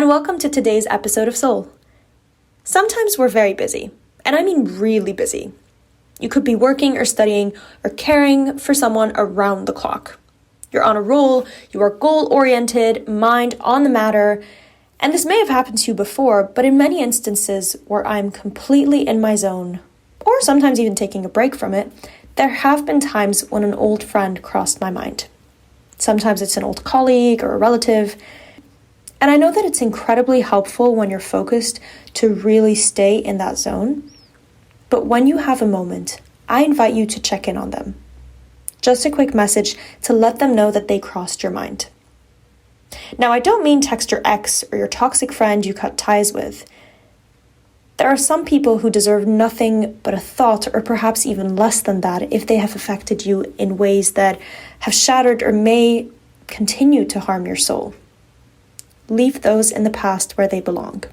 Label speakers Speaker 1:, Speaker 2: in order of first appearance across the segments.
Speaker 1: and welcome to today's episode of Soul. Sometimes we're very busy, and I mean really busy. You could be working or studying or caring for someone around the clock. You're on a roll, you are goal-oriented, mind on the matter, and this may have happened to you before, but in many instances where I'm completely in my zone, or sometimes even taking a break from it, there have been times when an old friend crossed my mind. Sometimes it's an old colleague or a relative, and I know that it's incredibly helpful when you're focused to really stay in that zone. But when you have a moment, I invite you to check in on them. Just a quick message to let them know that they crossed your mind. Now, I don't mean text your ex or your toxic friend you cut ties with. There are some people who deserve nothing but a thought, or perhaps even less than that, if they have affected you in ways that have shattered or may continue to harm your soul. Leave those in the past where they belong.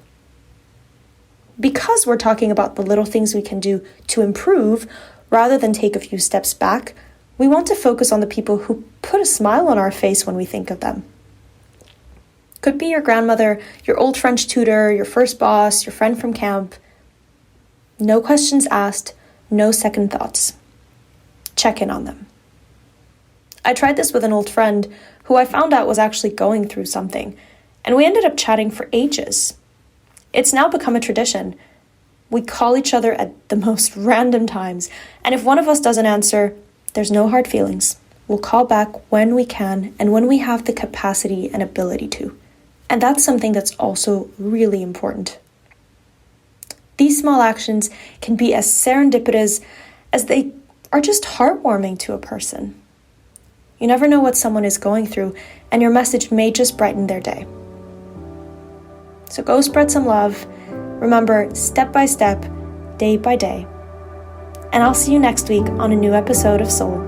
Speaker 1: Because we're talking about the little things we can do to improve, rather than take a few steps back, we want to focus on the people who put a smile on our face when we think of them. Could be your grandmother, your old French tutor, your first boss, your friend from camp. No questions asked, no second thoughts. Check in on them. I tried this with an old friend who I found out was actually going through something, and we ended up chatting for ages. It's now become a tradition. We call each other at the most random times, and if one of us doesn't answer, there's no hard feelings. We'll call back when we can and when we have the capacity and ability to. And that's something that's also really important. These small actions can be as serendipitous as they are just heartwarming to a person. You never know what someone is going through, and your message may just brighten their day. So go spread some love. Remember, step by step, day by day. And I'll see you next week on a new episode of Soul.